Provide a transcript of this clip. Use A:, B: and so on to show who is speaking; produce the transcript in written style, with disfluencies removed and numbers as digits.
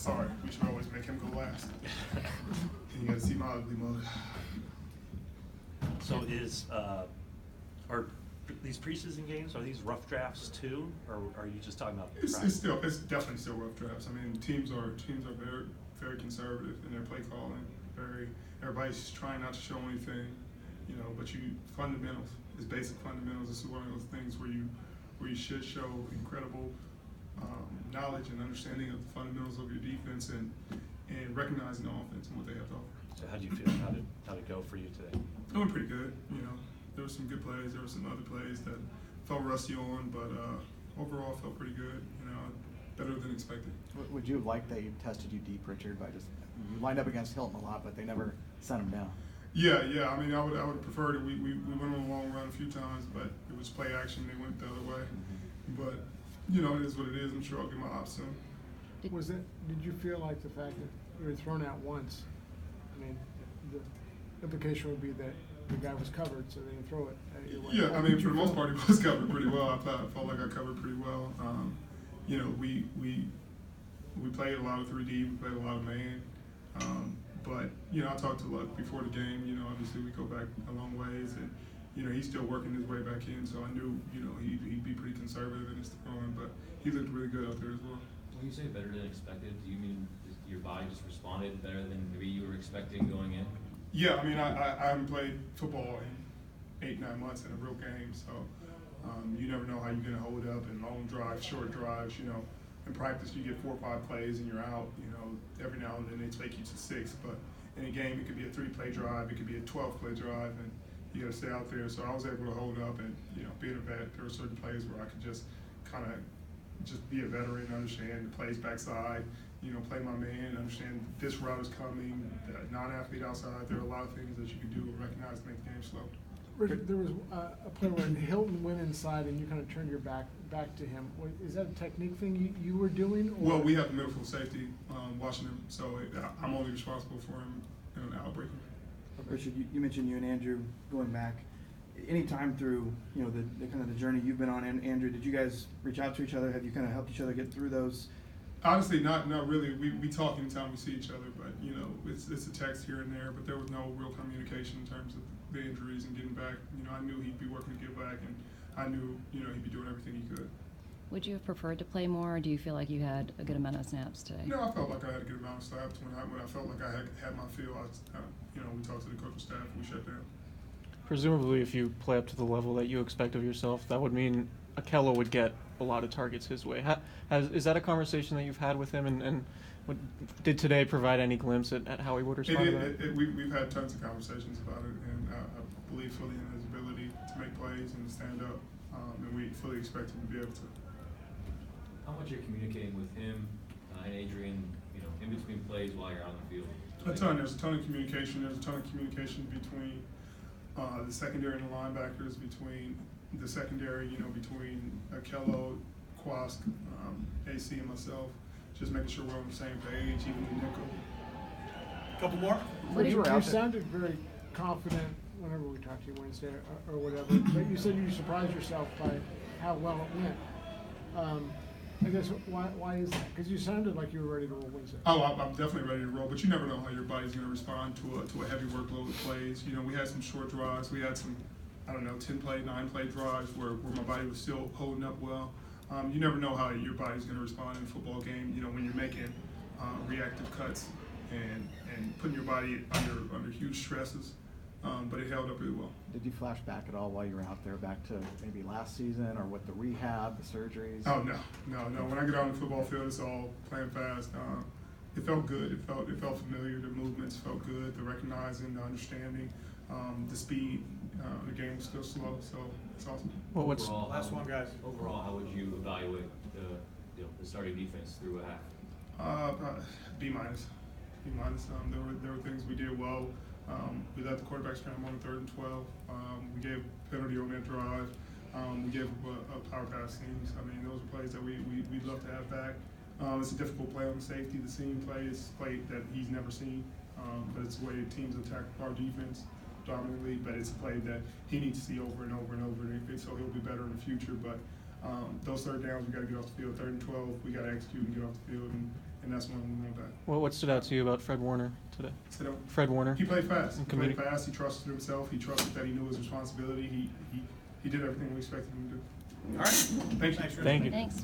A: sorry, we should always make him go last. And you got to see my ugly mug.
B: So are these preseason games, are these rough drafts too, or are you just talking about
A: It's definitely still rough drafts. I mean, teams are very, very conservative in their play calling. Everybody's trying not to show anything, but fundamentals is basic fundamentals. This is one of those things where you should show incredible knowledge and understanding of the fundamentals of your defense and recognizing the offense and what they have to offer.
B: So how do you feel? How did it go for you today?
A: I went pretty good. There were some good plays. There were some other plays that felt rusty on, but overall felt pretty good. Better than expected.
C: Would you have liked that you tested you deep, Richard, by you lined up against Hilton a lot, but they never sent him down?
A: Yeah. I mean, I would have preferred it. We went on a long run a few times, but it was play action. They went the other way. Mm-hmm. But it is what it is. I'm sure I'll get my ops soon.
D: Did you feel like the fact that you were thrown out once? I mean, the implication would be that the guy was covered, so they didn't throw it.
A: Yeah, I mean, for the most part, he was covered pretty well. I felt like I covered pretty well. We played a lot of 3D. We played a lot of man. But I talked to Luck before the game. Obviously we go back a long ways, and he's still working his way back in. So I knew he'd be pretty conservative in his throwing, but he looked really good out there as well.
E: When you say better than expected, do you mean your body just responded better than maybe you were expecting going in?
A: Yeah, I mean I haven't played football in 8-9 months in a real game, so you never know how you're going to hold up in long drives, short drives. In practice you get 4 or 5 plays and you're out. Every now and then they take you to 6, but in a game it could be a 3-play drive, it could be a 12-play drive, and you got to stay out there. So I was able to hold up, and being a vet, there were certain plays where I could just kind of be a veteran, understand the plays backside, play my man, understand this route is coming, the non-athlete outside. There are a lot of things that you can do and recognize to make the game slow.
D: Richard, there was a play when Hilton went inside and you kind of turned your back to him. Is that a technique thing you were doing? Or?
A: Well, we have the middle field safety watching him, so I'm only responsible for him in an outbreak.
C: Richard, you mentioned you and Andrew going back. Any time through the kind of the journey you've been on, and Andrew, did you guys reach out to each other? Have you kind of helped each other get through those?
A: Honestly, not really. We talk anytime we see each other, but it's a text here and there. But there was no real communication in terms of the injuries and getting back. I knew he'd be working to get back, and I knew he'd be doing everything he could.
F: Would you have preferred to play more, or do you feel like you had a good amount of snaps today?
A: No, I felt like I had a good amount of snaps. When I felt like I had my feel, we talked to the coaching staff and we shut down.
G: Presumably, if you play up to the level that you expect of yourself, that would mean Akello would get a lot of targets his way. Is that a conversation that you've had with him, and did today provide any glimpse at how he would respond to that?
A: We've had tons of conversations about it, and I believe fully in his ability to make plays and to stand up, and we fully expect him to be able to.
E: How much are you communicating with him and Adrian, in between plays while you're on the field?
A: A ton. There's a ton of communication. There's a ton of communication between the secondary and the linebackers, between the secondary, between Akello, Quask, AC, and myself, just making sure we're on the same page, even the nickel.
H: Couple more?
D: You sounded very confident whenever we talked to you Wednesday or whatever, but you said you surprised yourself by how well it went. I guess why is that? Because you sounded like you were ready to roll Wednesday.
A: Oh, I'm definitely ready to roll, but you never know how your body's going to respond to a heavy workload of plays. We had some short drives. We had some, 10-play, 9-play drives where my body was still holding up well. You never know how your body's going to respond in a football game. When you're making reactive cuts and putting your body under huge stresses. But it held up really well.
C: Did you flash back at all while you were out there, back to maybe last season or with the rehab, the surgeries?
A: Oh no. When I get out on the football field, it's all playing fast. It felt good. It felt familiar. The movements felt good. The recognizing, the understanding, the speed. The game was still slow, so it's awesome.
G: Well,
E: overall,
H: last one, guys?
E: Overall, how would you evaluate the starting defense through a half?
A: B minus. There were things we did well. We let the quarterback scramble on 3rd and 12. We gave penalty on that drive. We gave a power pass seams. Those are plays that we'd love to have back. It's a difficult play on the safety. The seam play is a play that he's never seen, but it's the way teams attack our defense dominantly. But it's a play that he needs to see over and over and over, so he'll be better in the future. But those third downs, we got to get off the field. 3rd and 12, we got to execute and get off the field, and that's when we want that.
G: What stood out to you about Fred Warner today?
A: So
G: Fred Warner.
A: he played fast.
G: And
A: He played fast. He trusted himself. He trusted that he knew his responsibility. He did everything we expected him to do.
H: All right.
A: Thank you.
H: Thanks, Chris.
G: Thank you.
F: Thanks.